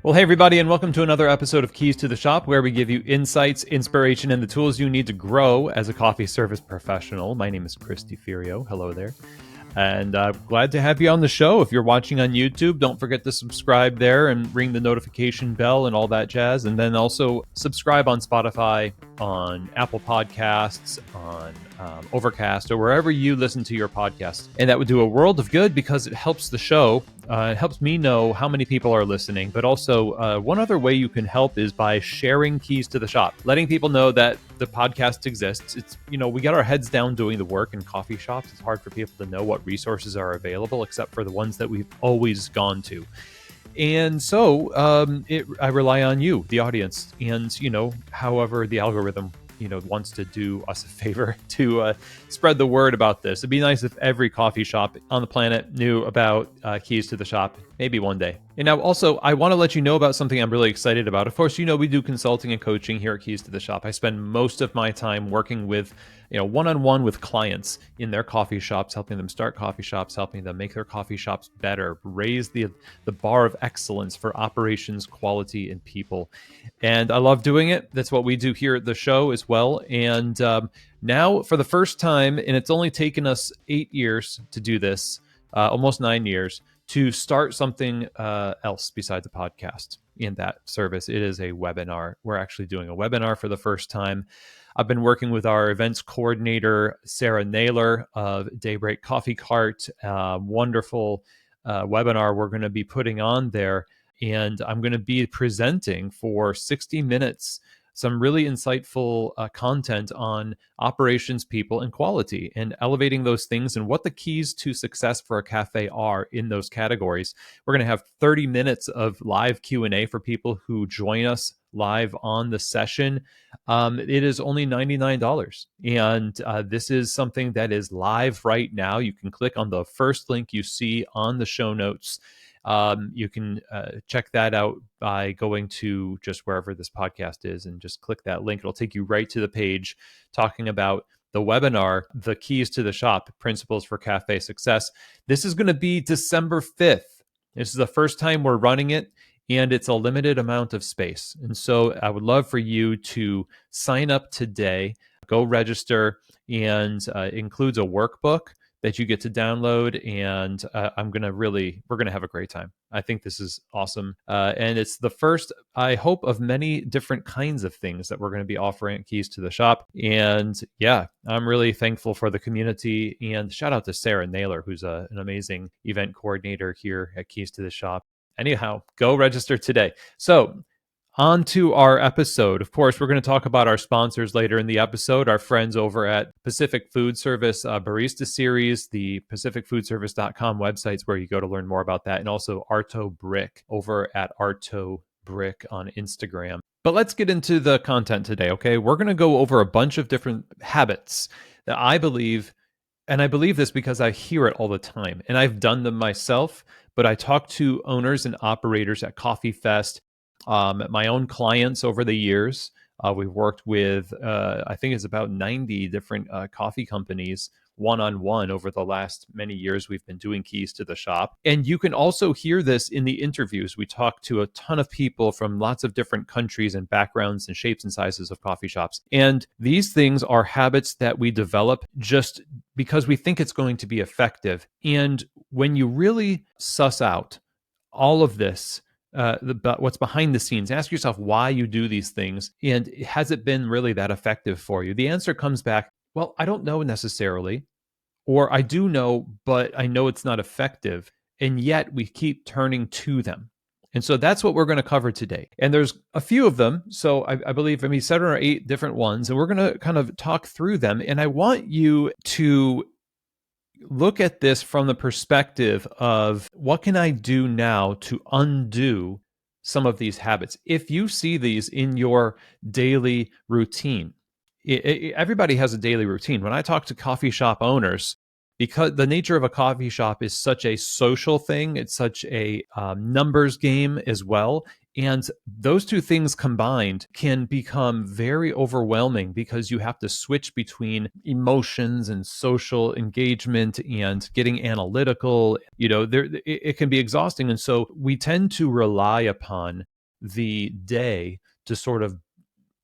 Well, hey, everybody, and welcome to another episode of Keys to the Shop, where we give you insights, inspiration, and the tools you need to grow as a coffee service professional. My name is Chris DeFirio. Hello there. And I'm glad to have you on the show. If you're watching on YouTube, don't forget to subscribe there and ring the notification bell and all that jazz. And then also subscribe on Spotify, on Apple Podcasts, on Overcast, or wherever you listen to your podcasts. And that would do a world of good because it helps the show. It helps me know how many people are listening. But also, one other way you can help is by sharing Keys to the Shop, letting people know that the podcast exists. It's, we got our heads down doing the work in coffee shops. It's hard for people to know what resources are available, except for the ones that we've always gone to. And so I rely on you, the audience, and, however the algorithm wants to do us a favor to spread the word about this. It'd be nice if every coffee shop on the planet knew about Keys to the Shop, maybe one day. And now also, I want to let you know about something I'm really excited about. Of course, we do consulting and coaching here at Keys to the Shop. I spend most of my time working with, one-on-one with clients in their coffee shops, helping them start coffee shops, helping them make their coffee shops better, raise the bar of excellence for operations, quality, and people. And I love doing it. That's what we do here at the show as well. And now, for the first time, and it's only taken us 8 years to do this, almost 9 years, to start something else besides a podcast in that service. It is a webinar. We're actually doing a webinar for the first time. I've been working with our events coordinator, Sarah Naylor of Daybreak Coffee Cart. Wonderful webinar we're going to be putting on there. And I'm going to be presenting for 60 minutes some really insightful content on operations, people, and quality, and elevating those things and what the keys to success for a cafe are in those categories. We're going to have 30 minutes of live Q&A for people who join us live on the session. It is only $99. And this is something that is live right now. You can click on the first link you see on the show notes. You can check that out by going to just wherever this podcast is and just click that link. It'll take you right to the page talking about the webinar, The Keys to the Shop, Principles for Cafe Success. This is going to be December 5th. This is the first time we're running it, and it's a limited amount of space. And so I would love for you to sign up today, go register, and it includes a workbook that you get to download, and we're gonna have a great time. I think this is awesome, and it's the first, I hope, of many different kinds of things that we're going to be offering at Keys to the Shop. And yeah, I'm really thankful for the community, and shout out to Sarah Naylor, who's an amazing event coordinator here at Keys to the Shop. Anyhow, go register today. So on to our episode. Of course, we're going to talk about our sponsors later in the episode, our friends over at Pacific Food Service Barista Series, the pacificfoodservice.com websites where you go to learn more about that, and also Arto Brick over at Arto Brick on Instagram. But let's get into the content today, okay? We're going to go over a bunch of different habits that I believe, and I believe this because I hear it all the time, and I've done them myself, but I talk to owners and operators at Coffee Fest, my own clients over the years. We've worked with, I think it's about 90 different coffee companies one-on-one over the last many years we've been doing Keys to the Shop. And you can also hear this in the interviews. We talk to a ton of people from lots of different countries and backgrounds and shapes and sizes of coffee shops. And these things are habits that we develop just because we think it's going to be effective. And when you really suss out all of this, what's behind the scenes, ask yourself why you do these things, and has it been really that effective for you? The answer comes back, well, I don't know necessarily, or I do know, but I know it's not effective, and yet we keep turning to them. And so that's what we're going to cover today. And there's a few of them. So I believe 7 or 8 different ones, and we're going to kind of talk through them. And I want you to look at this from the perspective of what can I do now to undo some of these habits? If you see these in your daily routine, everybody has a daily routine. When I talk to coffee shop owners, because the nature of a coffee shop is such a social thing, it's such a numbers game as well. And those two things combined can become very overwhelming because you have to switch between emotions and social engagement and getting analytical. It can be exhausting. And so we tend to rely upon the day to sort of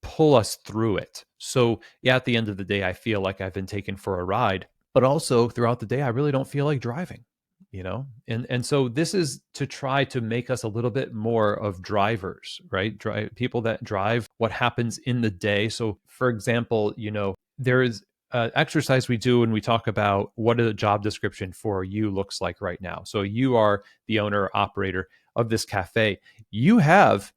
pull us through it. So, yeah, at the end of the day, I feel like I've been taken for a ride, but also throughout the day, I really don't feel like driving, And so this is to try to make us a little bit more of drivers, right? People that drive what happens in the day. So, for example, there is exercise we do when we talk about what a job description for you looks like right now. So you are the owner operator of this cafe. You have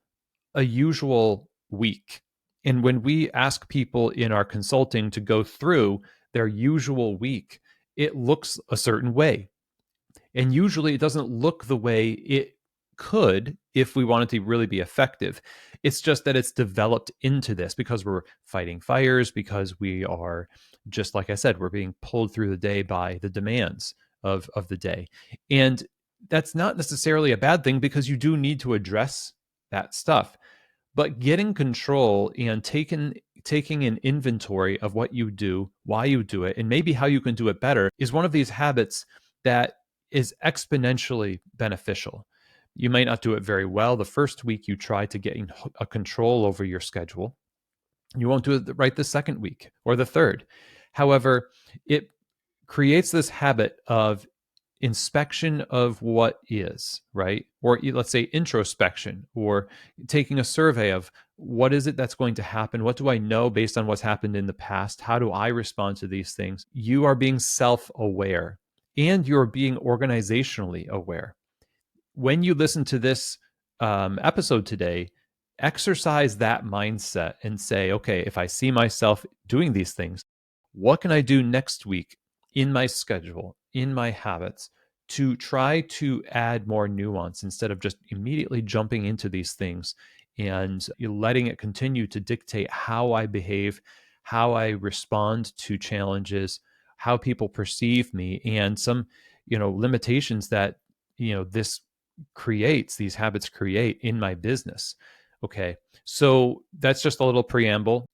a usual week. And when we ask people in our consulting to go through their usual week, it looks a certain way. And usually it doesn't look the way it could if we want it to really be effective. It's just that it's developed into this because we're fighting fires, because we are, just like I said, we're being pulled through the day by the demands of the day. And that's not necessarily a bad thing because you do need to address that stuff. But getting control and taking an inventory of what you do, why you do it, and maybe how you can do it better is one of these habits that is exponentially beneficial. You might not do it very well the first week you try to get a control over your schedule. You won't do it right the second week or the third. However, it creates this habit of inspection of what is, right? Or let's say introspection, or taking a survey of what is it that's going to happen? What do I know based on what's happened in the past? How do I respond to these things? You are being self aware and you're being organizationally aware. When you listen to this episode today, exercise that mindset and say, okay, if I see myself doing these things, what can I do next week in my schedule, in my habits, to try to add more nuance instead of just immediately jumping into these things and letting it continue to dictate how I behave, how I respond to challenges, how people perceive me, and some, limitations that, these habits create in my business. Okay. So that's just a little preamble.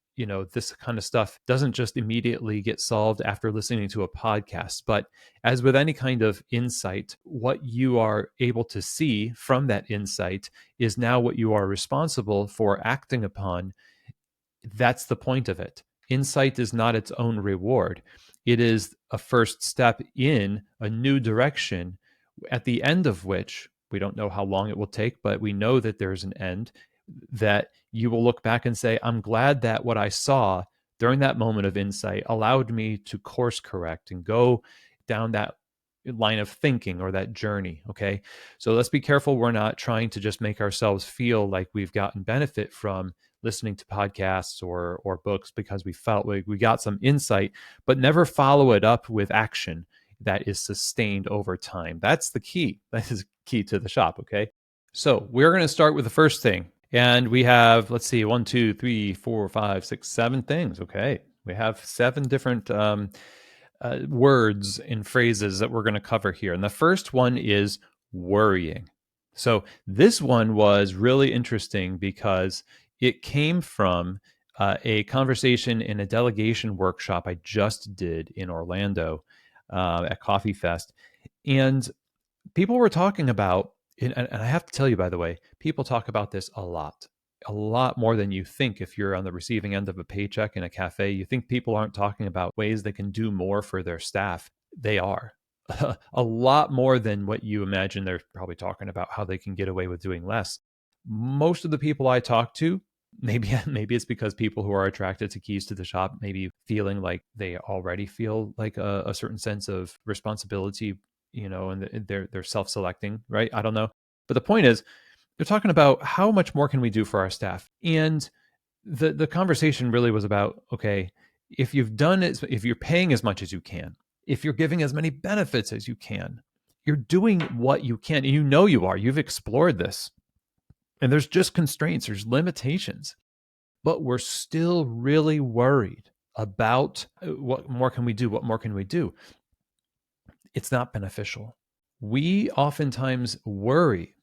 This kind of stuff doesn't just immediately get solved after listening to a podcast. But as with any kind of insight, what you are able to see from that insight is now what you are responsible for acting upon. That's the point of it. Insight is not its own reward, it is a first step in a new direction, at the end of which we don't know how long it will take, but we know that there's an end, that you will look back and say, I'm glad that what I saw during that moment of insight allowed me to course correct and go down that line of thinking or that journey. Okay. So let's be careful. We're not trying to just make ourselves feel like we've gotten benefit from listening to podcasts or books because we felt like we got some insight, but never follow it up with action that is sustained over time. That's the key. That is key to the shop. Okay. So we're going to start with the first thing. And we have, let's see, 1, 2, 3, 4, 5, 6, 7 things. Okay. We have 7 different words and phrases that we're going to cover here. And the first one is worrying. So this one was really interesting because it came from a conversation in a delegation workshop I just did in Orlando at Coffee Fest. And people were talking about, and I have to tell you, by the way, people talk about this a lot more than you think. If you're on the receiving end of a paycheck in a cafe, you think people aren't talking about ways they can do more for their staff. They are. A lot more than what you imagine. They're probably talking about how they can get away with doing less. Most of the people I talk to, maybe it's because people who are attracted to Keys to the Shop, maybe feeling like they already feel like a certain sense of responsibility, and they're self-selecting, right? I don't know. But the point is, they're talking about how much more can we do for our staff. And the conversation really was about, okay, if you're paying as much as you can, if you're giving as many benefits as you can, you're doing what you can. And you are. You've explored this. And there's just constraints, there's limitations. But we're still really worried about what more can we do? What more can we do? It's not beneficial. We oftentimes worry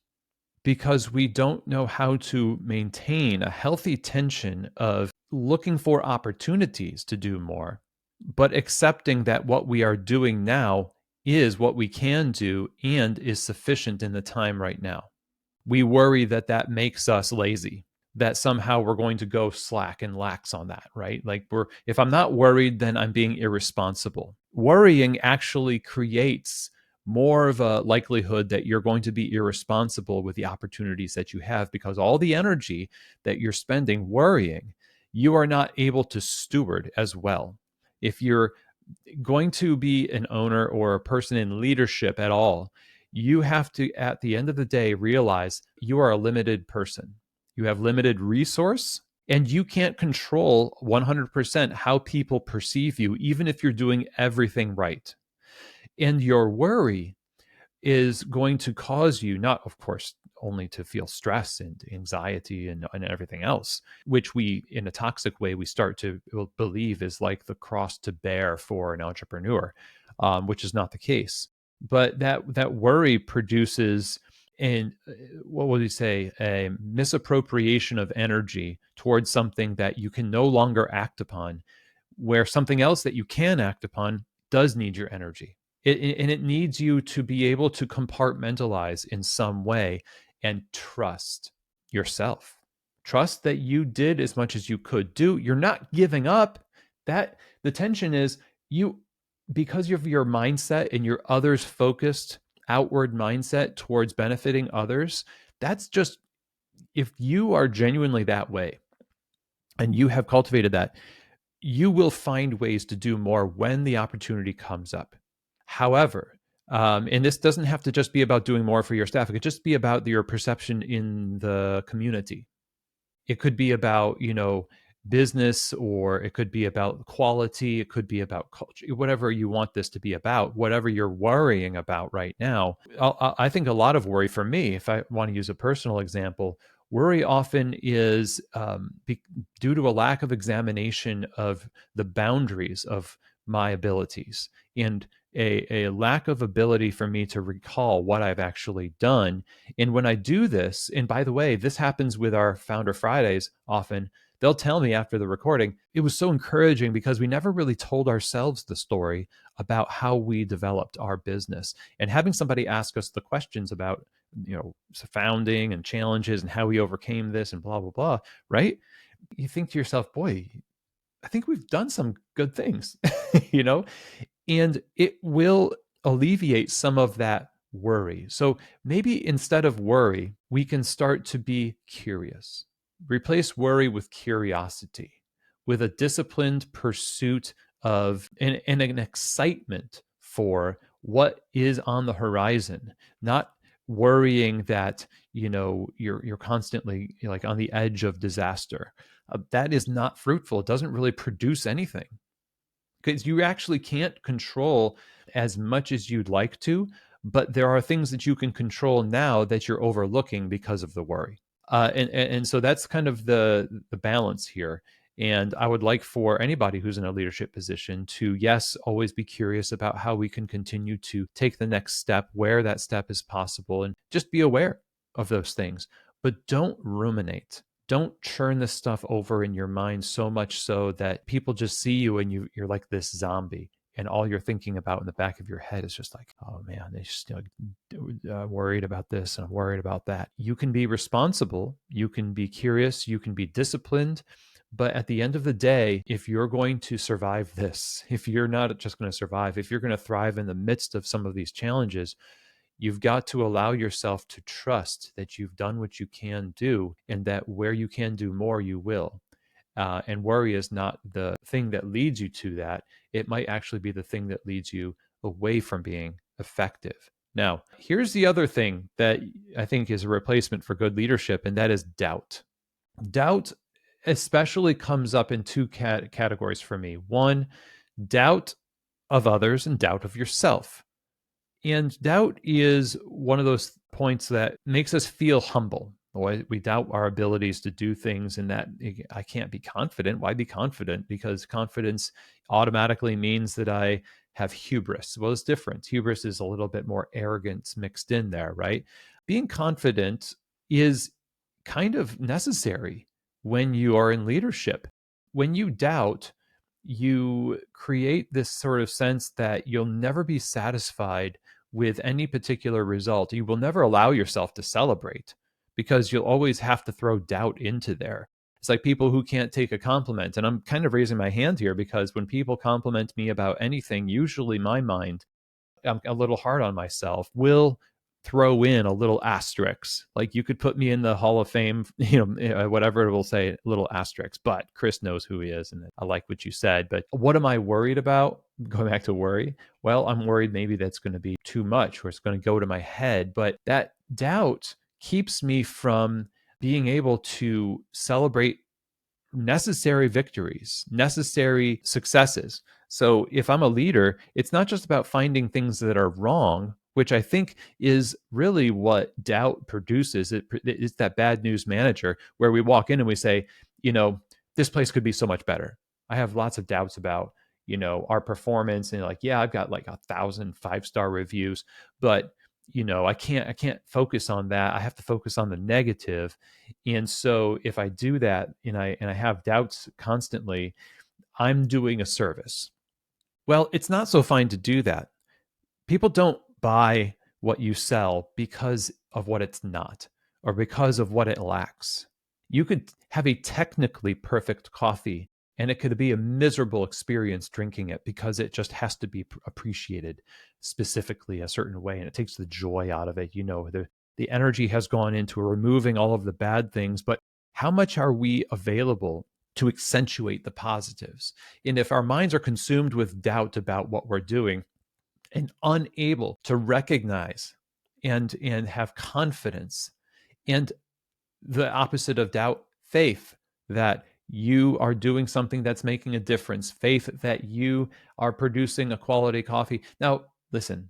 because we don't know how to maintain a healthy tension of looking for opportunities to do more, but accepting that what we are doing now is what we can do and is sufficient in the time right now. we worry that that makes us lazy, that somehow we're going to go slack and lax on that, right? Like if I'm not worried, then I'm being irresponsible. Worrying actually creates more of a likelihood that you're going to be irresponsible with the opportunities that you have, because all the energy that you're spending worrying, you are not able to steward as well. If you're going to be an owner or a person in leadership at all, you have to, at the end of the day, realize you are a limited person. You have limited resource, and you can't control 100% how people perceive you, even if you're doing everything right. And your worry is going to cause you, not, of course, only to feel stress and anxiety and everything else, which we, in a toxic way, we start to believe is like the cross to bear for an entrepreneur, which is not the case. But that worry produces, and what would you say, a misappropriation of energy towards something that you can no longer act upon, where something else that you can act upon does need your energy. And it needs you to be able to compartmentalize in some way and trust yourself. Trust that you did as much as you could do. You're not giving up. That the tension is you, because of your mindset and your others focused outward mindset towards benefiting others. That's just, if you are genuinely that way and you have cultivated that, you will find ways to do more when the opportunity comes up. However, and this doesn't have to just be about doing more for your staff. It could just be about your perception in the community. It could be about, business, or it could be about quality. It could be about culture, whatever you want this to be about, whatever you're worrying about right now. I think a lot of worry for me, if I want to use a personal example, worry often is due to a lack of examination of the boundaries of my abilities, and a lack of ability for me to recall what I've actually done. And when I do this, and by the way, this happens with our Founder Fridays often, they'll tell me after the recording, it was so encouraging because we never really told ourselves the story about how we developed our business. And having somebody ask us the questions about, founding and challenges and how we overcame this and blah, blah, blah, right? You think to yourself, boy, I think we've done some good things, and it will alleviate some of that worry. So maybe instead of worry, we can start to be curious. Replace worry with curiosity, with a disciplined pursuit of and an excitement for what is on the horizon, not worrying that you're constantly like on the edge of disaster. That is not fruitful. It doesn't really produce anything, because you actually can't control as much as you'd like to, but there are things that you can control now that you're overlooking because of the worry. And so that's kind of the balance here. And I would like for anybody who's in a leadership position to, yes, always be curious about how we can continue to take the next step where that step is possible, and just be aware of those things. But don't ruminate. Don't churn this stuff over in your mind so much so that people just see you and you're like this zombie, and all you're thinking about in the back of your head is just like, oh man, they just worried about this and I'm worried about that. You can be responsible, you can be curious, you can be disciplined, but at the end of the day, if you're going to survive this, if you're not just going to survive, if you're going to thrive in the midst of some of these challenges, you've got to allow yourself to trust that you've done what you can do, and that where you can do more, you will. And worry is not the thing that leads you to that. It might actually be the thing that leads you away from being effective. Now, here's the other thing that I think is a replacement for good leadership, and that is doubt. Doubt especially comes up in two categories for me. One, doubt of others and doubt of yourself. And doubt is one of those points that makes us feel humble. We doubt our abilities to do things, and that I can't be confident. Why be confident? Because confidence automatically means that I have hubris. Well, it's different. Hubris is a little bit more arrogance mixed in there, right? Being confident is kind of necessary when you are in leadership. When you doubt, you create this sort of sense that you'll never be satisfied with any particular result. You will never allow yourself to celebrate. because you'll always have to throw doubt into there. It's like people who can't take a compliment. And I'm kind of raising my hand here because when people compliment me about anything, usually my mind, I'm a little hard on myself, will throw in a little asterisk. Like you could put me in the Hall of Fame, whatever it will say, a little asterisk. But Chris knows who he is, and I like what you said. But what am I worried about? Going back to worry. Well, I'm worried maybe that's going to be too much, or it's going to go to my head. But that doubt keeps me from being able to celebrate necessary victories, necessary successes. So if I'm a leader, it's not just about finding things that are wrong, which I think is really what doubt produces. It's that bad news manager where we walk in and we say, this place could be so much better. I have lots of doubts about, our performance, and like, yeah, I've got like 1,000 5-star reviews, but I can't focus on that. I have to focus on the negative. And so if I do that and I have doubts constantly, I'm doing a service. Well, it's not so fine to do that. People don't buy what you sell because of what it's not or because of what it lacks. You could have a technically perfect coffee and it could be a miserable experience drinking it because it just has to be appreciated specifically a certain way, and it takes the joy out of it. The energy has gone into removing all of the bad things, but how much are we available to accentuate the positives? And if our minds are consumed with doubt about what we're doing and unable to recognize and have confidence, and the opposite of doubt, faith, that you are doing something that's making a difference, faith that you are producing a quality coffee. Now, listen,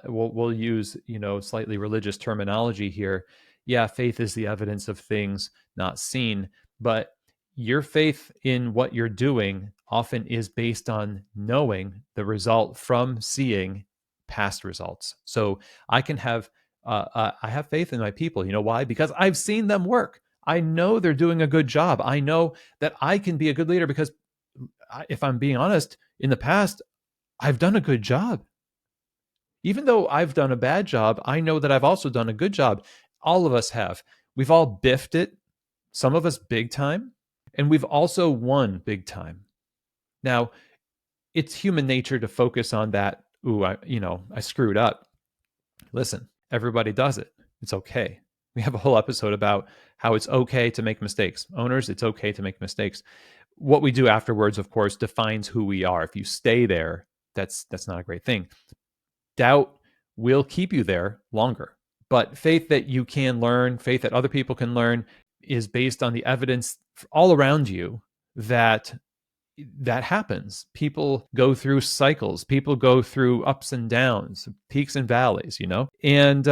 we'll use slightly religious terminology here. Yeah, faith is the evidence of things not seen, but your faith in what you're doing often is based on knowing the result from seeing past results. So I have faith in my people. You know why? Because I've seen them work. I know they're doing a good job. I know that I can be a good leader because, if I'm being honest, in the past, I've done a good job. Even though I've done a bad job, I know that I've also done a good job. All of us have. We've all biffed it, some of us big time, and we've also won big time. Now, it's human nature to focus on that. Ooh, I screwed up. Listen, everybody does it. It's okay. We have a whole episode about how it's okay to make mistakes. Owners, it's okay to make mistakes. What we do afterwards, of course, defines who we are. If you stay there, that's not a great thing. Doubt will keep you there longer. But faith that you can learn, faith that other people can learn, is based on the evidence all around you that happens. People go through cycles. People go through ups and downs, peaks and valleys, And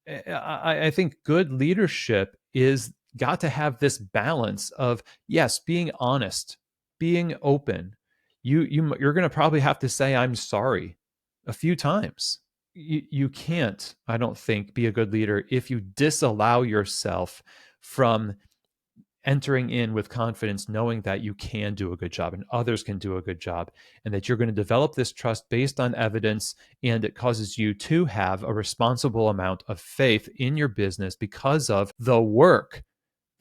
I think good leadership is got to have this balance of, yes, being honest, being open. You're going to probably have to say, I'm sorry a few times. You can't, I don't think, be a good leader if you disallow yourself from entering in with confidence, knowing that you can do a good job and others can do a good job, and that you're going to develop this trust based on evidence, and it causes you to have a responsible amount of faith in your business because of the work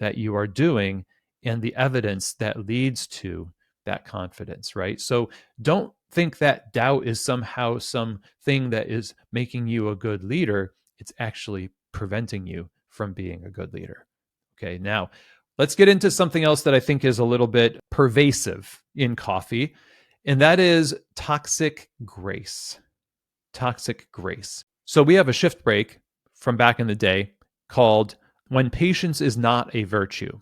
that you are doing and the evidence that leads to that confidence, right? So don't think that doubt is somehow something that is making you a good leader. It's actually preventing you from being a good leader. Okay, now let's get into something else that I think is a little bit pervasive in coffee, and that is toxic grace. Toxic grace. So we have a shift break from back in the day called When Patience is Not a Virtue.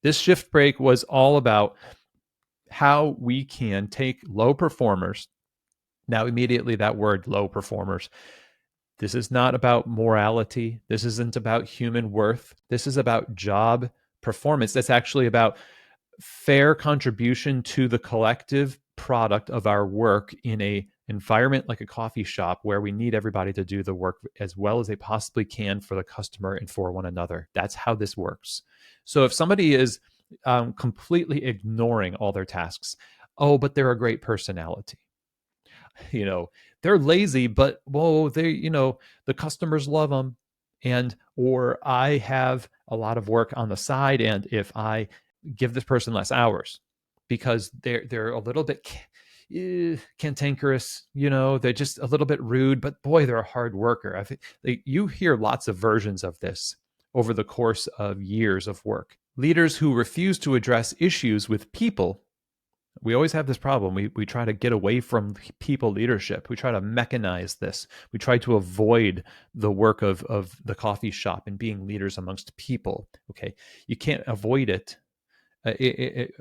This shift break was all about how we can take low performers. Now, immediately that word, low performers, this is not about morality. This isn't about human worth. This is about job performance. That's actually about fair contribution to the collective product of our work in a environment like a coffee shop where we need everybody to do the work as well as they possibly can for the customer and for one another. That's how this works. So if somebody is completely ignoring all their tasks, oh, but they're a great personality. They're lazy, but whoa, the customers love them. And or I have a lot of work on the side, and if I give this person less hours because they're a little bit cantankerous, they're just a little bit rude, but boy, they're a hard worker. I think you hear lots of versions of this over the course of years of work. Leaders who refuse to address issues with people, we always have this problem. We try to get away from people leadership. We try to mechanize this. We try to avoid the work of the coffee shop and being leaders amongst people. Okay, you can't avoid it.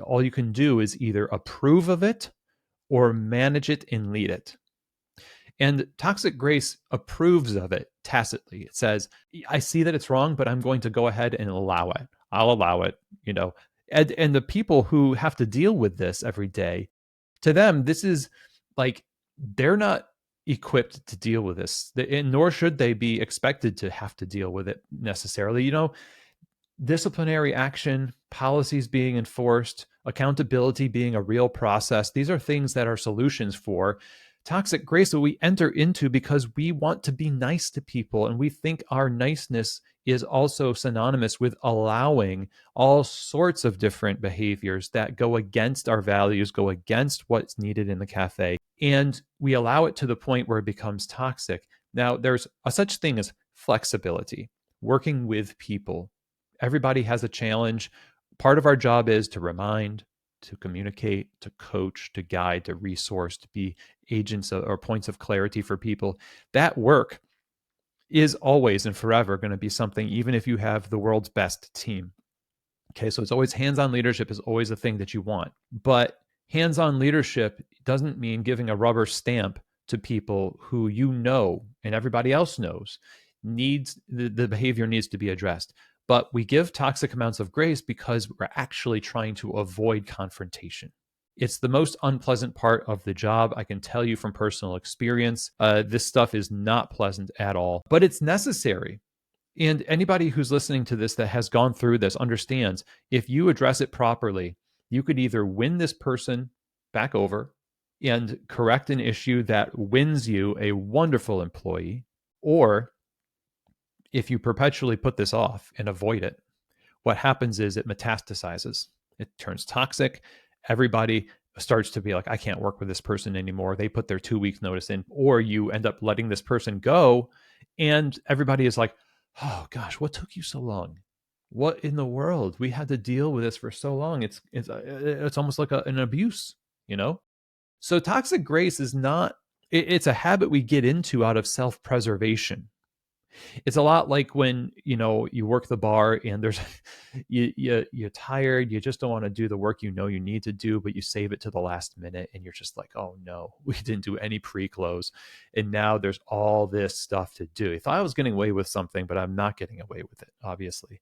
All you can do is either approve of it or manage it and lead it. And Toxic Grace approves of it tacitly. It says, I see that it's wrong, but I'm going to go ahead and allow it. I'll allow it, And the people who have to deal with this every day, to them, this is like, they're not equipped to deal with this, and nor should they be expected to have to deal with it necessarily. Disciplinary action, policies being enforced, accountability being a real process. These are things that are solutions for toxic grace that we enter into because we want to be nice to people, and we think our niceness is also synonymous with allowing all sorts of different behaviors that go against our values, go against what's needed in the cafe, and we allow it to the point where it becomes toxic. Now, there's a such thing as flexibility, working with people. Everybody has a challenge. Part of our job is to remind, to communicate, to coach, to guide, to resource, to be agents or points of clarity for people. That work is always and forever going to be something, even if you have the world's best team. Okay, so it's always hands-on leadership is always a thing that you want. But hands-on leadership doesn't mean giving a rubber stamp to people who and everybody else knows needs the behavior needs to be addressed. But we give toxic amounts of grace because we're actually trying to avoid confrontation. It's the most unpleasant part of the job. I can tell you from personal experience, this stuff is not pleasant at all, but it's necessary. And anybody who's listening to this that has gone through this understands if you address it properly, you could either win this person back over and correct an issue that wins you a wonderful employee, or if you perpetually put this off and avoid it, what happens is it metastasizes. It turns toxic. Everybody starts to be like, I can't work with this person anymore. They put their 2 weeks notice in, or you end up letting this person go. And everybody is like, oh gosh, what took you so long? What in the world? We had to deal with this for so long. It's almost like an abuse, So toxic grace is not, it's a habit we get into out of self-preservation. It's a lot like when you work the bar and there's you're tired, you just don't want to do the work you need to do, but you save it to the last minute and you're just like, oh no, we didn't do any pre-close, and now there's all this stuff to do. I thought I was getting away with something, but I'm not getting away with it, obviously.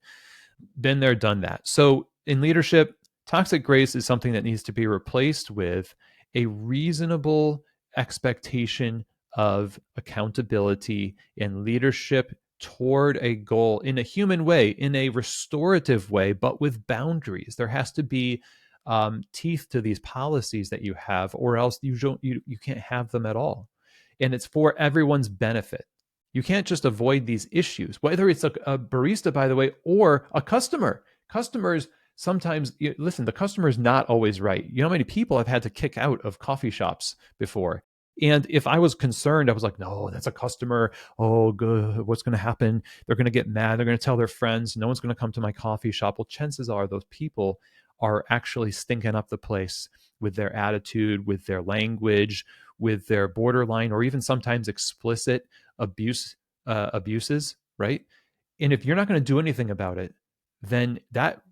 Been there, done that. So in leadership, toxic grace is something that needs to be replaced with a reasonable expectation of accountability and leadership toward a goal in a human way, in a restorative way, but with boundaries. There has to be teeth to these policies that you have, or else you can't have them at all. And it's for everyone's benefit. You can't just avoid these issues, whether it's a barista, by the way, or a customer. Customers sometimes, listen, the customer is not always right. You know how many people I've had to kick out of coffee shops before? And if I was concerned, I was like, no, that's a customer. Oh, good. What's going to happen? They're going to get mad. They're going to tell their friends. No one's going to come to my coffee shop. Well, chances are those people are actually stinking up the place with their attitude, with their language, with their borderline or even sometimes explicit abuses, right? And if you're not going to do anything about it, then that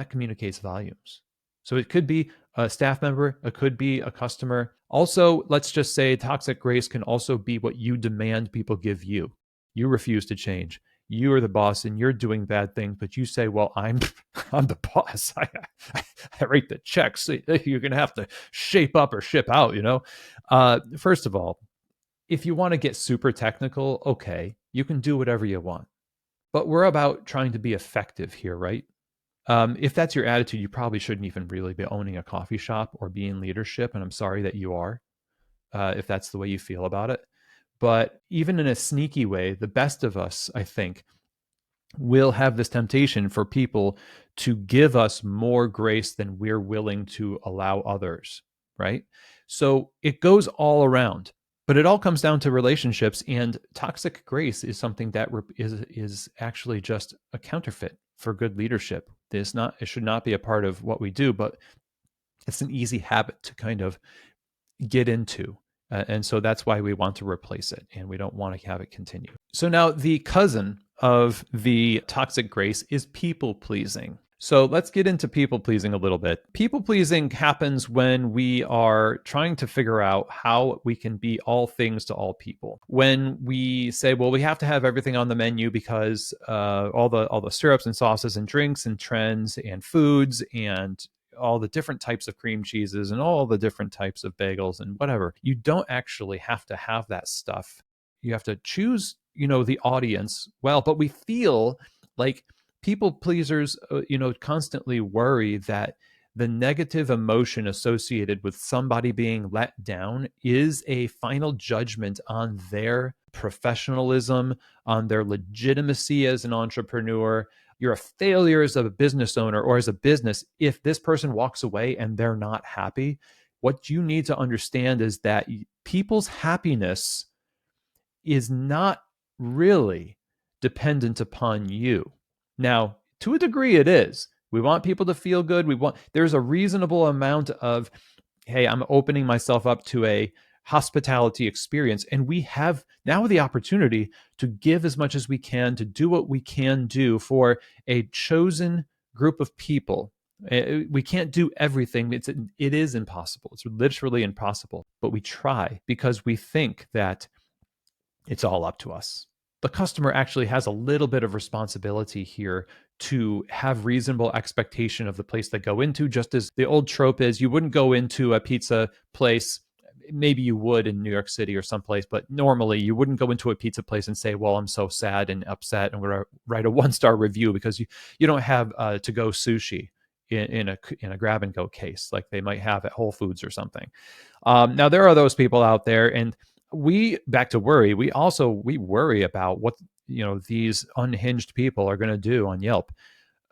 communicates volumes. So it could be a staff member, it could be a customer. Also, let's just say toxic grace can also be what you demand people give you. You refuse to change. You are the boss and you're doing bad things, but you say, well, I'm the boss. I write the checks. So you're going to have to shape up or ship out, First of all, if you want to get super technical, okay, you can do whatever you want. But we're about trying to be effective here, right? If that's your attitude, you probably shouldn't even really be owning a coffee shop or be in leadership. And I'm sorry that you are, if that's the way you feel about it. But even in a sneaky way, the best of us, I think, we'll have this temptation for people to give us more grace than we're willing to allow others, right? So it goes all around, but it all comes down to relationships, and toxic grace is something that is actually just a counterfeit for good leadership. It should not be a part of what we do, but it's an easy habit to kind of get into. And so that's why we want to replace it, and we don't want to have it continue. So now the cousin of the toxic grace is people pleasing. So let's get into people pleasing a little bit. People pleasing happens when we are trying to figure out how we can be all things to all people. When we say, well, we have to have everything on the menu because all the syrups and sauces and drinks and trends and foods and all the different types of cream cheeses and all the different types of bagels and whatever. You don't actually have to have that stuff. You have to choose, the audience well, but we feel like people pleasers, constantly worry that the negative emotion associated with somebody being let down is a final judgment on their professionalism, on their legitimacy as an entrepreneur. You're a failure as a business owner or as a business if this person walks away and they're not happy. What you need to understand is that people's happiness is not really dependent upon you. Now, to a degree, it is. We want people to feel good. There's a reasonable amount of, hey, I'm opening myself up to a hospitality experience. And we have now the opportunity to give as much as we can, to do what we can do for a chosen group of people. We can't do everything. It is impossible. It's literally impossible. But we try because we think that it's all up to us. The customer actually has a little bit of responsibility here to have reasonable expectation of the place they go into, just as the old trope is you wouldn't go into a pizza place. Maybe you would in New York City or someplace, but normally you wouldn't go into a pizza place and say, well, I'm so sad and upset and we're going to write a 1-star review, because you don't have to-go sushi in a grab and go case like they might have at Whole Foods or something. Now there are those people out there, and back to worry. We worry about what these unhinged people are going to do on Yelp.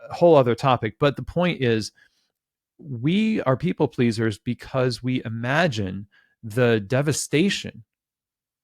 A whole other topic, but the point is, we are people pleasers because we imagine the devastation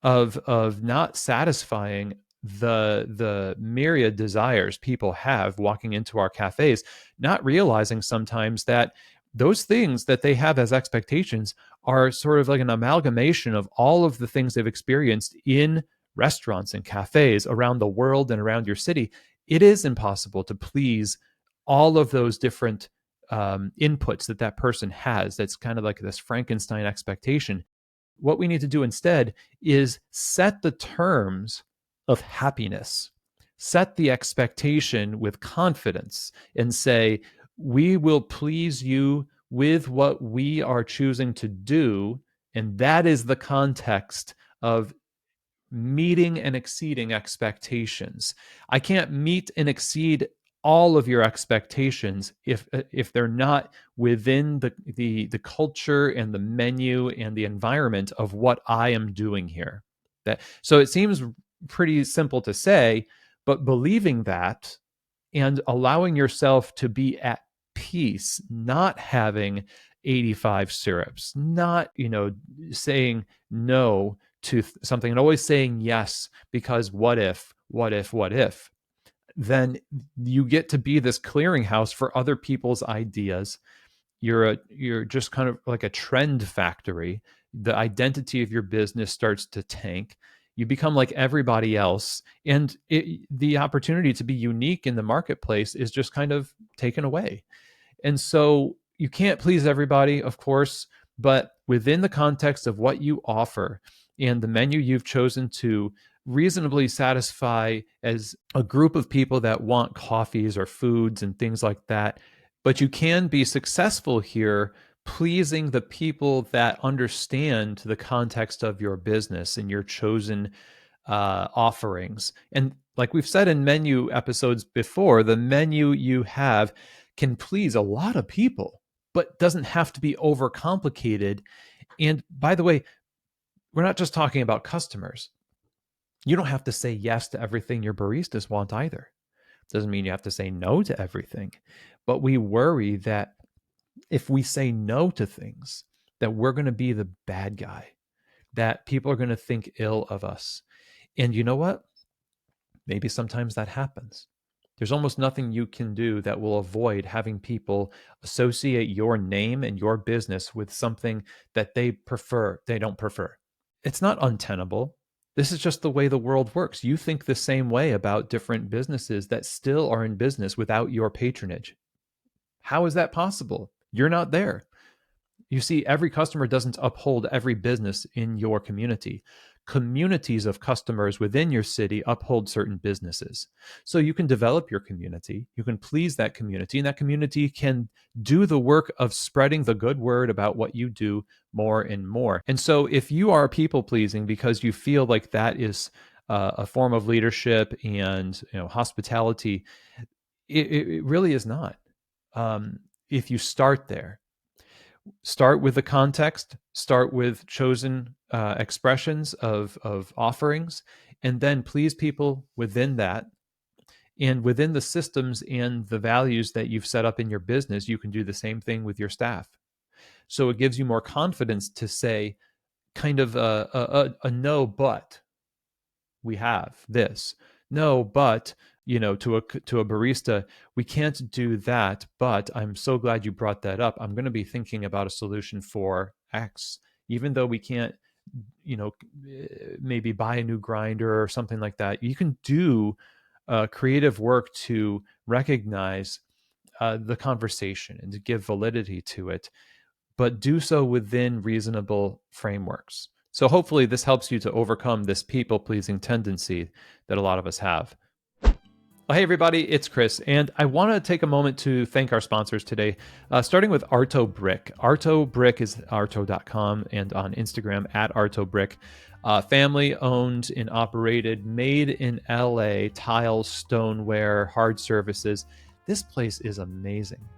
of not satisfying the myriad desires people have walking into our cafes, not realizing sometimes that those things that they have as expectations are sort of like an amalgamation of all of the things they've experienced in restaurants and cafes around the world and around your city. It is impossible to please all of those different inputs that person has. That's kind of like this Frankenstein expectation. What we need to do instead is set the terms of happiness, set the expectation with confidence, and say, we will please you with what we are choosing to do. And that is the context of meeting and exceeding expectations. I can't meet and exceed all of your expectations if they're not within the culture and the menu and the environment of what I am doing here. So it seems pretty simple to say, but believing that and allowing yourself to be at peace, not having 85 syrups, not saying no to something and always saying yes because what if, then you get to be this clearinghouse for other people's ideas. You're just kind of like a trend factory. The identity of your business starts to tank. You become like everybody else, and the opportunity to be unique in the marketplace is just kind of taken away. And so you can't please everybody, of course, but within the context of what you offer and the menu you've chosen to reasonably satisfy as a group of people that want coffees or foods and things like that. But you can be successful here pleasing the people that understand the context of your business and your chosen offerings. And like we've said in menu episodes before, the menu you have can please a lot of people, but doesn't have to be overcomplicated. And by the way, we're not just talking about customers. You don't have to say yes to everything your baristas want either. Doesn't mean you have to say no to everything, but we worry that if we say no to things, that we're going to be the bad guy, that people are going to think ill of us. And you know what? Maybe sometimes that happens. There's almost nothing you can do that will avoid having people associate your name and your business with something that they don't prefer. It's not untenable. This is just the way the world works. You think the same way about different businesses that still are in business without your patronage. How is that possible? You're not there. You see, every customer doesn't uphold every business in your community. Communities of customers within your city uphold certain businesses. So you can develop your community, you can please that community, and that community can do the work of spreading the good word about what you do more and more. And so if you are people pleasing because you feel like that is a form of leadership and hospitality, it really is not. If you start there, start with the context, start with chosen expressions of offerings, and then please people within that. And within the systems and the values that you've set up in your business, you can do the same thing with your staff. So it gives you more confidence to say kind of a no, but we have this. No, but to a barista, we can't do that, but I'm so glad you brought that up. I'm going to be thinking about a solution for X, even though we can't, maybe buy a new grinder or something like that. You can do creative work to recognize the conversation and to give validity to it, but do so within reasonable frameworks. So hopefully this helps you to overcome this people-pleasing tendency that a lot of us have. Well, hey, everybody, it's Chris, and I want to take a moment to thank our sponsors today, starting with Arto Brick. Arto Brick is arto.com and on Instagram at Arto Brick. Family owned and operated, made in LA, tiles, stoneware, hard surfaces. This place is amazing.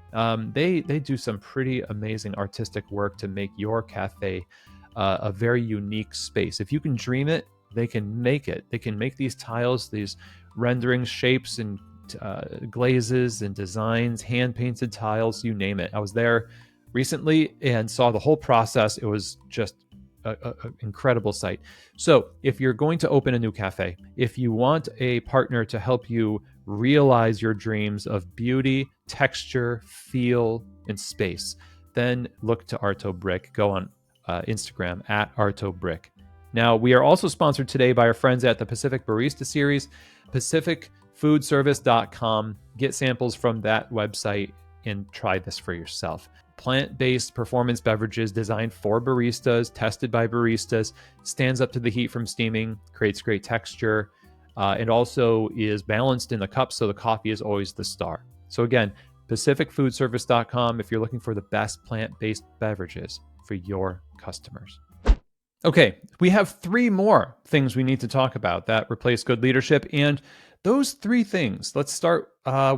They do some pretty amazing artistic work to make your cafe a very unique space. If you can dream it, they can make it. They can make these tiles, these renderings, shapes, and glazes and designs, hand-painted tiles, you name it. I was there recently and saw the whole process. It was just an incredible sight. So if you're going to open a new cafe, if you want a partner to help you realize your dreams of beauty, texture, feel, and space, then look to Arto Brick. Go on Instagram at Arto Brick. Now, we are also sponsored today by our friends at the Pacific Barista Series, pacificfoodservice.com. Get samples from that website and try this for yourself. Plant-based performance beverages designed for baristas, tested by baristas, stands up to the heat from steaming, creates great texture, and also is balanced in the cup, so the coffee is always the star. So again, pacificfoodservice.com if you're looking for the best plant-based beverages for your customers. Okay, we have 3 more things we need to talk about that replace good leadership. And those 3 things, let's start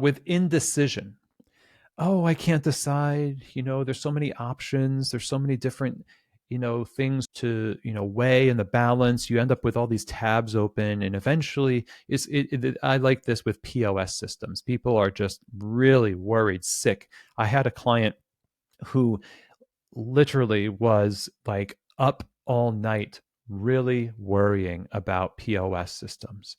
with indecision. Oh, I can't decide. There's so many options. There's so many different, things to, weigh in the balance. You end up with all these tabs open. And eventually, I like this with POS systems. People are just really worried, sick. I had a client who literally was like up all night really worrying about POS systems.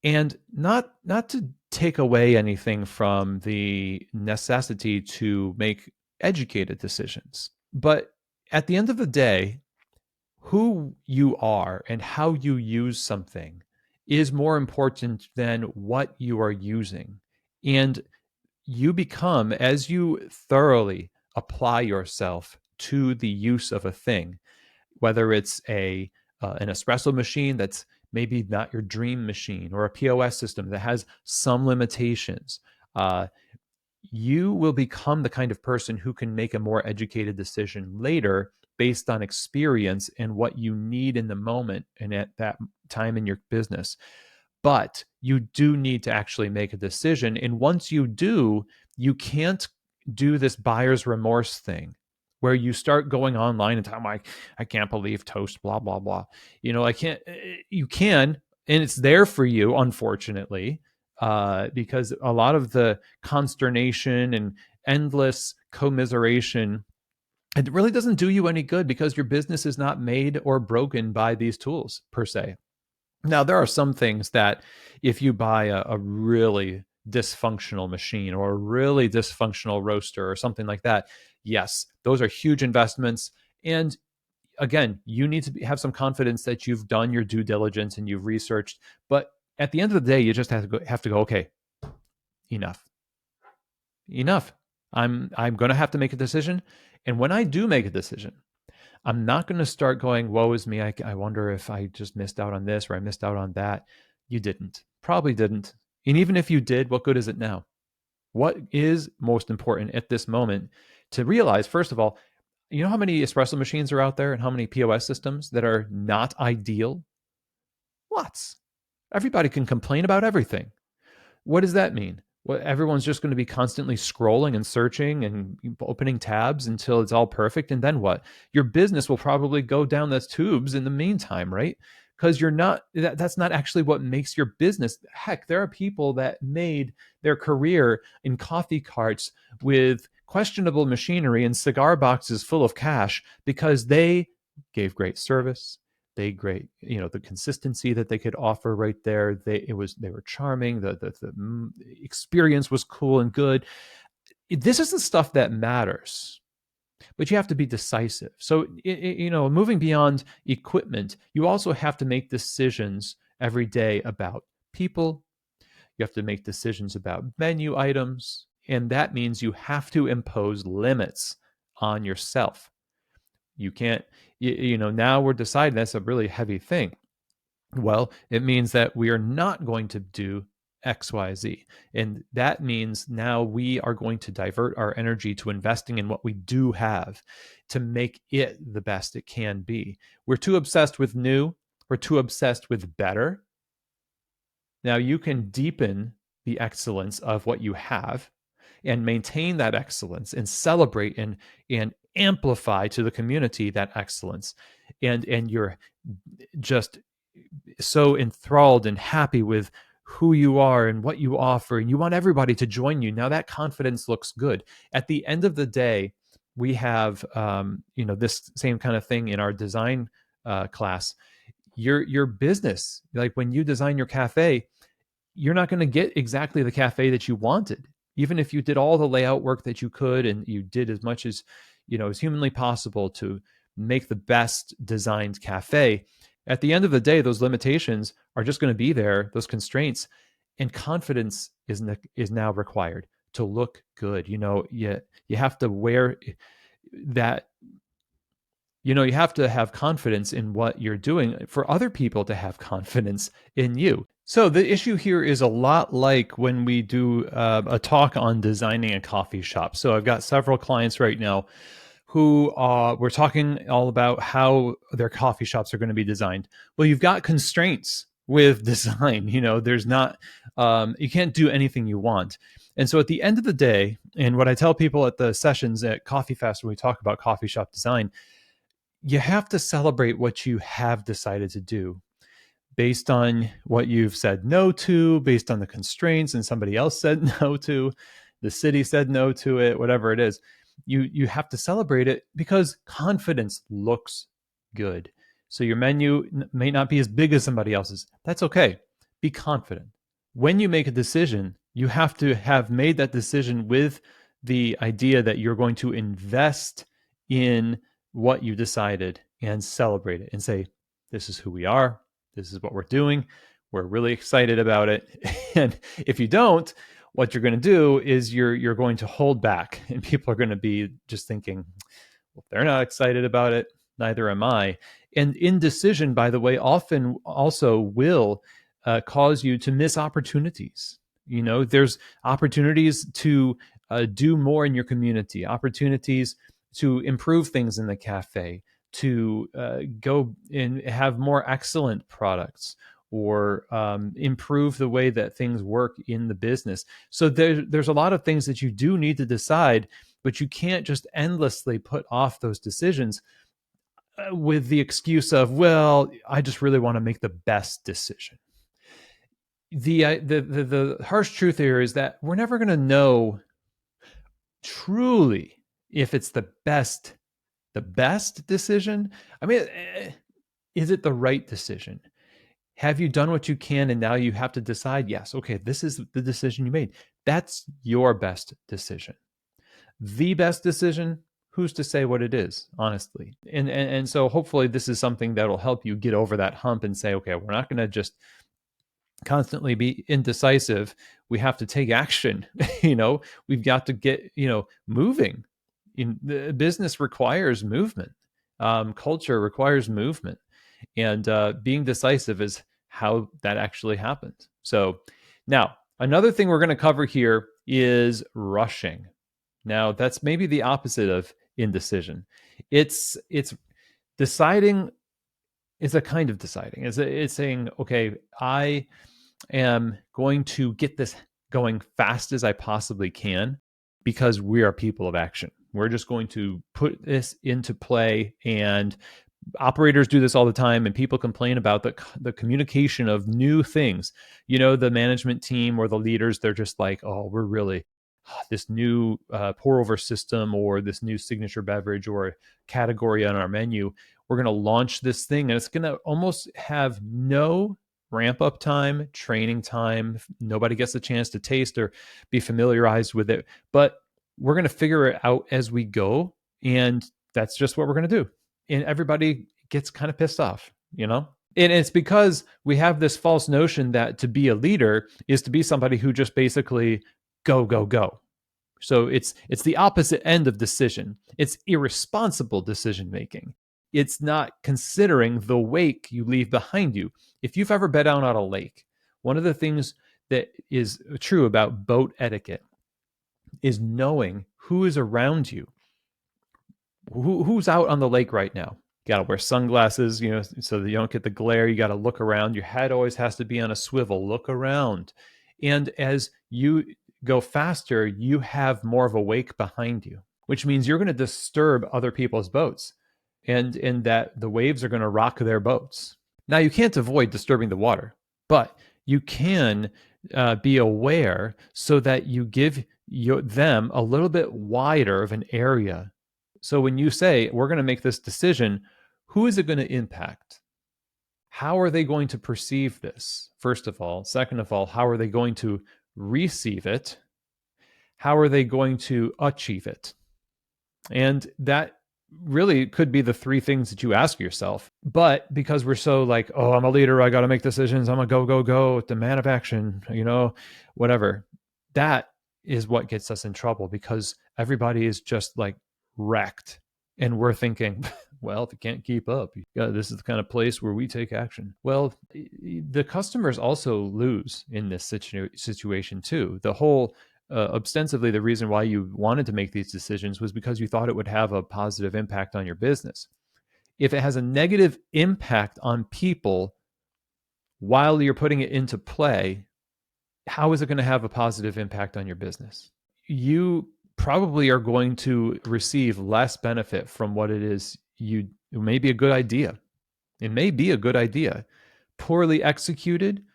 And not to take away anything from the necessity to make educated decisions, but at the end of the day, who you are and how you use something is more important than what you are using. And you become, as you thoroughly apply yourself to the use of a thing, whether it's an espresso machine that's maybe not your dream machine, or a POS system that has some limitations, you will become the kind of person who can make a more educated decision later based on experience and what you need in the moment and at that time in your business. But you do need to actually make a decision. And once you do, you can't do this buyer's remorse thing where you start going online and talking like, I can't believe toast, blah, blah, blah. You can, and it's there for you, unfortunately. because a lot of the consternation and endless commiseration, it really doesn't do you any good because your business is not made or broken by these tools per se. Now, there are some things that if you buy a really dysfunctional machine or a really dysfunctional roaster or something like that, yes, those are huge investments. And again, you need to have some confidence that you've done your due diligence and you've researched. But at the end of the day, you just have to go, okay, enough, enough. I'm going to have to make a decision. And when I do make a decision, I'm not going to start going, woe is me. I wonder if I just missed out on this or I missed out on that. You didn't. Probably didn't. And even if you did, what good is it now? What is most important at this moment to realize, first of all, you know how many espresso machines are out there and how many POS systems that are not ideal? Lots. Everybody can complain about everything. What does that mean? Well, everyone's just going to be constantly scrolling and searching and opening tabs until it's all perfect. And then what? Your business will probably go down the tubes in the meantime, right? Because that's not actually what makes your business. Heck, there are people that made their career in coffee carts with questionable machinery and cigar boxes full of cash because they gave great service, the consistency that they could offer right there. They were charming. The experience was cool and good. This is the stuff that matters, but you have to be decisive. So moving beyond equipment, you also have to make decisions every day about people. You have to make decisions about menu items, and that means you have to impose limits on yourself. You can't, now we're deciding that's a really heavy thing. Well, it means that we are not going to do XYZ. And that means now we are going to divert our energy to investing in what we do have to make it the best it can be. We're too obsessed with new, we're too obsessed with better. Now you can deepen the excellence of what you have and maintain that excellence and celebrate and amplify to the community that excellence. And you're just so enthralled and happy with who you are and what you offer, and you want everybody to join you. Now that confidence looks good. At the end of the day, we have this same kind of thing in our design class. Your business, like when you design your cafe, you're not going to get exactly the cafe that you wanted, even if you did all the layout work that you could and you did as much as as humanly possible to make the best designed cafe. At the end of the day, those limitations are just going to be there, those constraints, and confidence is now required to look good. You have to wear that. You have to have confidence in what you're doing for other people to have confidence in you. So the issue here is a lot like when we do a talk on designing a coffee shop. So I've got several clients right now who we're talking all about how their coffee shops are going to be designed. Well, you've got constraints with design. There's not, you can't do anything you want. And so at the end of the day, and what I tell people at the sessions at Coffee Fest when we talk about coffee shop design, you have to celebrate what you have decided to do based on what you've said no to, based on the constraints and somebody else said no to, the city said no to it, whatever it is. You have to celebrate it because confidence looks good. So your menu may not be as big as somebody else's. That's okay. Be confident. When you make a decision, you have to have made that decision with the idea that you're going to invest in what you decided and celebrate it and say, this is who we are. This is what we're doing. We're really excited about it. And if you don't, what you're going to do is you're going to hold back, and people are going to be just thinking, well, if they're not excited about it, neither am I. And indecision, by the way, often also will cause you to miss opportunities. There's opportunities to do more in your community, opportunities to improve things in the cafe, to go and have more excellent products, or improve the way that things work in the business. So there's a lot of things that you do need to decide, but you can't just endlessly put off those decisions with the excuse of, well, I just really want to make the best decision. The harsh truth here is that we're never going to know truly if it's the best decision. I mean, is it the right decision? Have you done what you can and now you have to decide, yes, okay, this is the decision you made. That's your best decision. The best decision, who's to say what it is, honestly? And so hopefully this is something that'll help you get over that hump and say, okay, we're not going to just constantly be indecisive. We have to take action. We've got to get, moving. The business requires movement. Culture requires movement. And being decisive is how that actually happens. So now, another thing we're going to cover here is rushing. Now, that's maybe the opposite of indecision. It's deciding is a kind of deciding. It's saying, okay, I am going to get this going fast as I possibly can because we are people of action. We're just going to put this into play, and operators do this all the time, and people complain about the communication of new things. The management team or the leaders, they're just like, oh, we're really this new pour over system or this new signature beverage or category on our menu. We're going to launch this thing, and it's going to almost have no ramp up time, training time. Nobody gets a chance to taste or be familiarized with it, but we're going to figure it out as we go. And that's just what we're going to do. And everybody gets kind of pissed off, And it's because we have this false notion that to be a leader is to be somebody who just basically go, go, go. So it's the opposite end of decision. It's irresponsible decision making. It's not considering the wake you leave behind you. If you've ever been down on a lake, one of the things that is true about boat etiquette is knowing who is around you. Who's out on the lake right now? You got to wear sunglasses, so that you don't get the glare. You got to look around. Your head always has to be on a swivel. Look around. And as you go faster, you have more of a wake behind you, which means you're going to disturb other people's boats, and that the waves are going to rock their boats. Now, you can't avoid disturbing the water, but you can be aware so that you give them a little bit wider of an area. So when you say, we're going to make this decision, who is it going to impact? How are they going to perceive this? First of all. Second of all, how are they going to receive it? How are they going to achieve it? And that really could be the three things that you ask yourself. But because we're so like, oh, I'm a leader, I got to make decisions, I'm a go, go, go, the man of action, whatever. That is what gets us in trouble, because everybody is just like wrecked. And we're thinking, well, if you can't keep up, this is the kind of place where we take action. Well, the customers also lose in this situation too. The whole ostensibly the reason why you wanted to make these decisions was because you thought it would have a positive impact on your business. If it has a negative impact on people while you're putting it into play, how is it going to have a positive impact on your business? You probably are going to receive less benefit from what it is it may be a good idea. It may be a good idea. Poorly executed,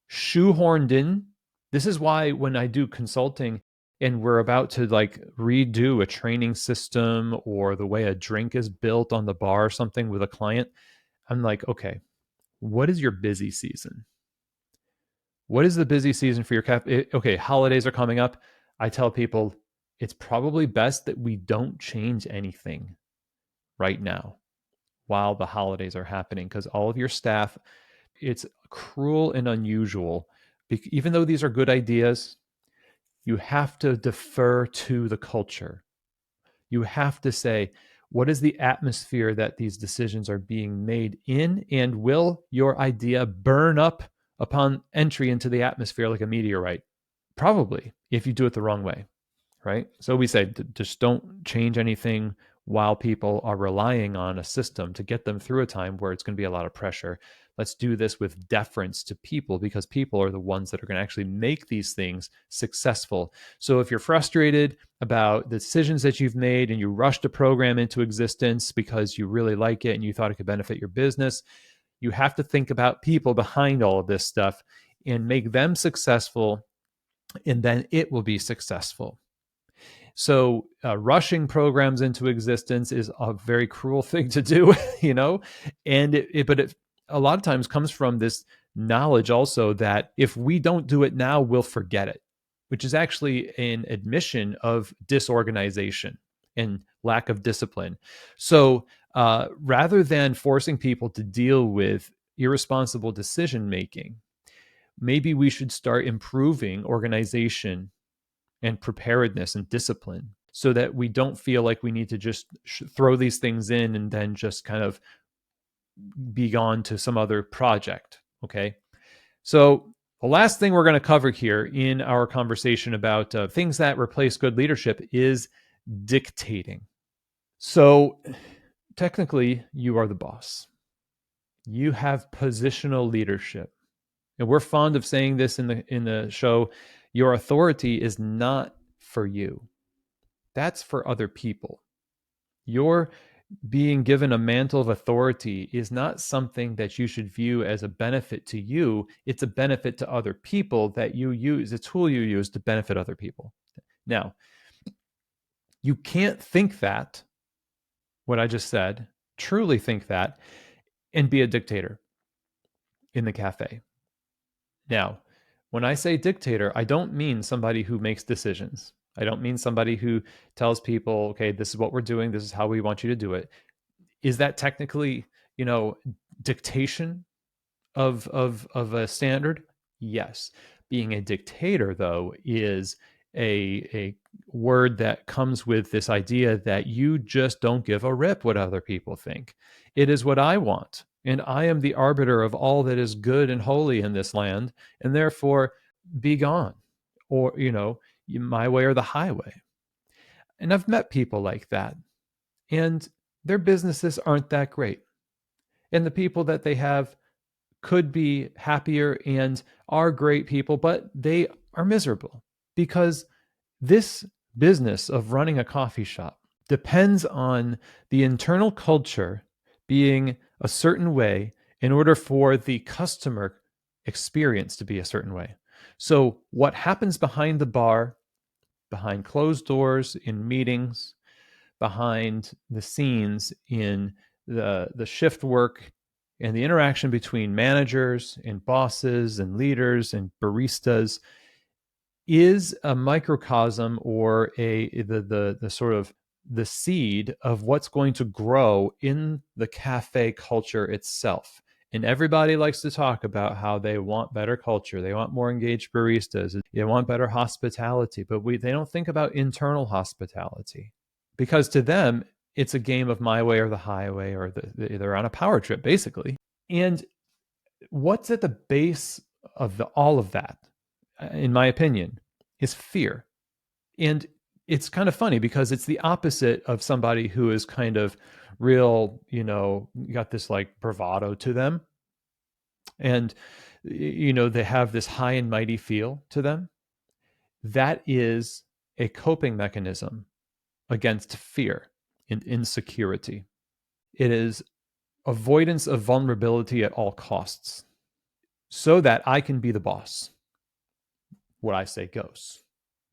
shoehorned in. This is why when I do consulting and we're about to like redo a training system or the way a drink is built on the bar or something with a client, I'm like, okay, what is your busy season? What is the busy season for your cafe? Okay, holidays are coming up. I tell people it's probably best that we don't change anything right now while the holidays are happening, because all of your staff, it's cruel and unusual. Even though these are good ideas, you have to defer to the culture. You have to say, what is the atmosphere that these decisions are being made in? And will your idea burn up upon entry into the atmosphere like a meteorite? Probably, if you do it the wrong way, right? So we say, just don't change anything while people are relying on a system to get them through a time where it's going to be a lot of pressure. Let's do this with deference to people, because people are the ones that are going to actually make these things successful. So if you're frustrated about the decisions that you've made and you rushed a program into existence because you really like it and you thought it could benefit your business, you have to think about people behind all of this stuff. and make them successful, and then it will be successful. So rushing programs into existence is a very cruel thing to do, and it a lot of times comes from this knowledge also that if we don't do it now, we'll forget it, which is actually an admission of disorganization and lack of discipline. So rather than forcing people to deal with irresponsible decision making, maybe we should start improving organization and preparedness and discipline so that we don't feel like we need to just throw these things in and then just kind of be gone to some other project. Okay. So the last thing we're going to cover here in our conversation about things that replace good leadership is dictating. So technically, you are the boss. You have positional leadership. And we're fond of saying this in the show. Your authority is not for you. That's for other people. Your being given a mantle of authority is not something that you should view as a benefit to you. It's a benefit to other people that you use, a tool you use to benefit other people. Now, you can't think that, what I just said, truly think that, and be a dictator in the cafe. Now, when I say dictator, I don't mean somebody who makes decisions. I don't mean somebody who tells people, okay, this is what we're doing. This is how we want you to do it. Is that technically, dictation of a standard? Yes. Being a dictator, though, is a word that comes with this idea that you just don't give a rip what other people think. It is what I want, and I am the arbiter of all that is good and holy in this land, and therefore be gone, or my way or the highway. And I've met people like that, and their businesses aren't that great, and the people that they have could be happier and are great people, but they are miserable because this business of running a coffee shop depends on the internal culture being a certain way in order for the customer experience to be a certain way. So, what happens behind the bar, behind closed doors, in meetings, behind the scenes in the shift work and the interaction between managers and bosses and leaders and baristas is a microcosm or the sort of the seed of what's going to grow in the cafe culture itself. And everybody likes to talk about how they want better culture. They want more engaged baristas. They want better hospitality, but they don't think about internal hospitality because to them, it's a game of my way or the highway, or they're on a power trip, basically. And what's at the base of all of that, in my opinion, is fear. And it's kind of funny because it's the opposite of somebody who is kind of real, got this like bravado to them. And, they have this high and mighty feel to them. That is a coping mechanism against fear and insecurity. It is avoidance of vulnerability at all costs so that I can be the boss. What I say goes.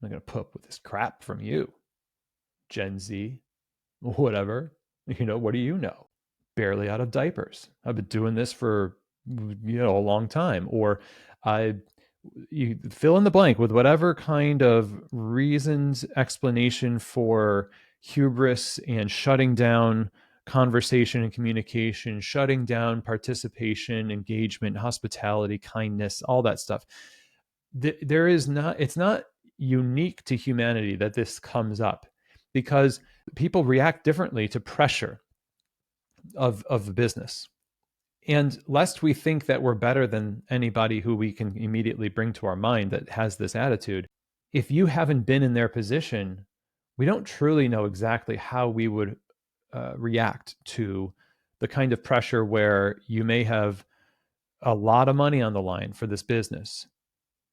I'm not going to put up with this crap from you, Gen Z, whatever. What do you know? Barely out of diapers. I've been doing this for, a long time. Or you fill in the blank with whatever kind of reasons, explanation for hubris and shutting down conversation and communication, shutting down participation, engagement, hospitality, kindness, all that stuff. It's not unique to humanity that this comes up because people react differently to pressure of the business. And lest we think that we're better than anybody who we can immediately bring to our mind that has this attitude, if you haven't been in their position, we don't truly know exactly how we would react to the kind of pressure where you may have a lot of money on the line for this business,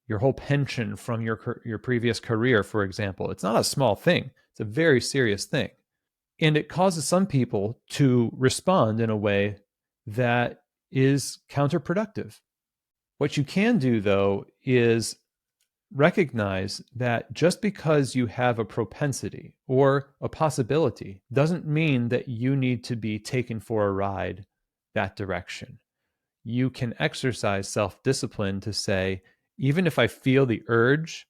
your whole pension from your previous career, for example. It's not a small thing. It's a very serious thing. And it causes some people to respond in a way that is counterproductive. What you can do, though, is recognize that just because you have a propensity or a possibility doesn't mean that you need to be taken for a ride that direction. You can exercise self-discipline to say, even if I feel the urge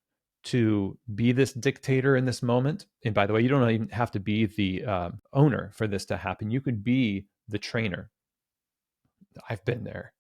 to be this dictator in this moment, and by the way, you don't even have to be the owner for this to happen. You could be the trainer. I've been there.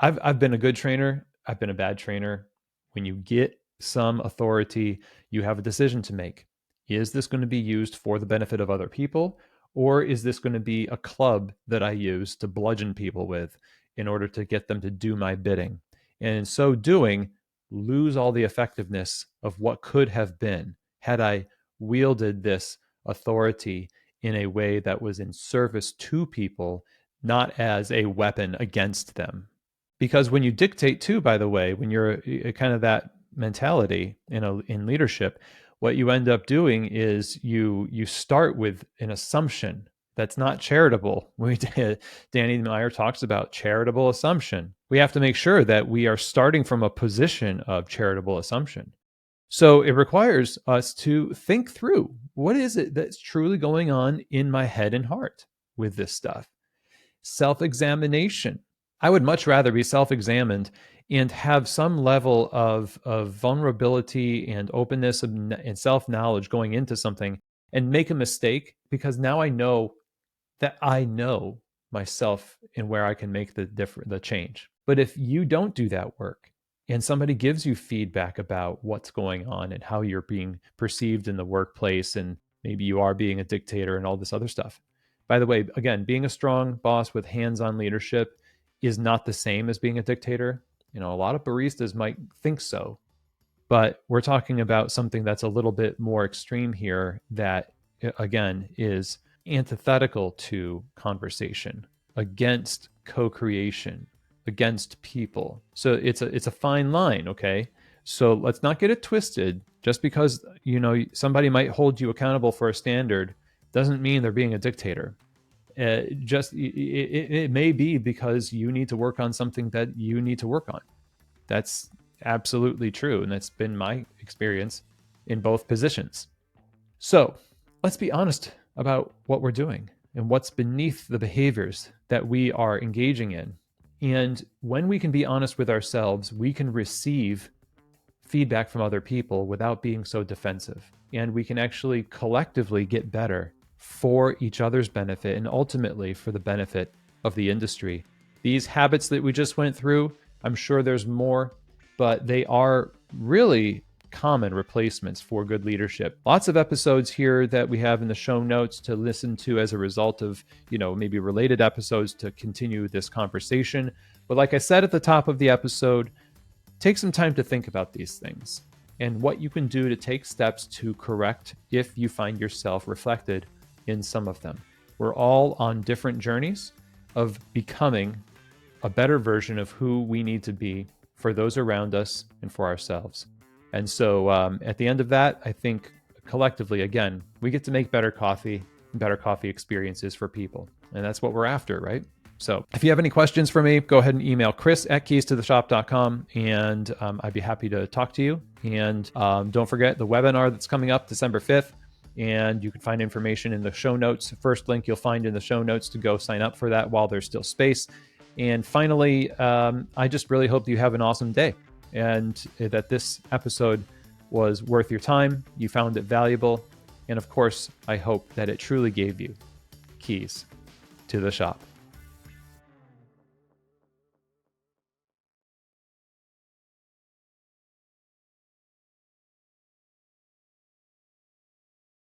I've been a good trainer. I've been a bad trainer. When you get some authority, you have a decision to make. Is this going to be used for the benefit of other people? Or is this going to be a club that I use to bludgeon people with in order to get them to do my bidding? And in so doing, lose all the effectiveness of what could have been had I wielded this authority in a way that was in service to people, not as a weapon against them. Because when you dictate too, by the way, when you're kind of that mentality in leadership, what you end up doing is you start with an assumption that's not charitable. Danny Meyer talks about charitable assumption. We have to make sure that we are starting from a position of charitable assumption. So it requires us to think through, what is it that's truly going on in my head and heart with this stuff? Self-examination. I would much rather be self-examined and have some level of vulnerability and openness and self-knowledge going into something and make a mistake, because now I know that I know myself and where I can make the change. But if you don't do that work and somebody gives you feedback about what's going on and how you're being perceived in the workplace, and maybe you are being a dictator and all this other stuff. By the way, again, being a strong boss with hands-on leadership is not the same as being a dictator. A lot of baristas might think so, but we're talking about something that's a little bit more extreme here that, again, is antithetical to conversation, against co-creation, against people. So it's a fine line, okay? So let's not get it twisted. Just because somebody might hold you accountable for a standard doesn't mean they're being a dictator. It may be because you need to work on something that you need to work on. That's absolutely true, and that's been my experience in both positions. So let's be honest about what we're doing and what's beneath the behaviors that we are engaging in. And when we can be honest with ourselves, we can receive feedback from other people without being so defensive. And we can actually collectively get better for each other's benefit and ultimately for the benefit of the industry. These habits that we just went through, I'm sure there's more, but they are really common replacements for good leadership. Lots of episodes here that we have in the show notes to listen to as a result of, maybe related episodes to continue this conversation. But like I said at the top of the episode, take some time to think about these things and what you can do to take steps to correct if you find yourself reflected in some of them. We're all on different journeys of becoming a better version of who we need to be for those around us and for ourselves. And so at the end of that, I think collectively, again, we get to make better coffee experiences for people. And that's what we're after, right? So if you have any questions for me, go ahead and email chris@keystotheshop.com, and I'd be happy to talk to you. And don't forget the webinar that's coming up December 5th. And you can find information in the show notes. First link you'll find in the show notes to go sign up for that while there's still space. And finally, I just really hope that you have an awesome day and that this episode was worth your time. You found it valuable. And of course, I hope that it truly gave you keys to the shop.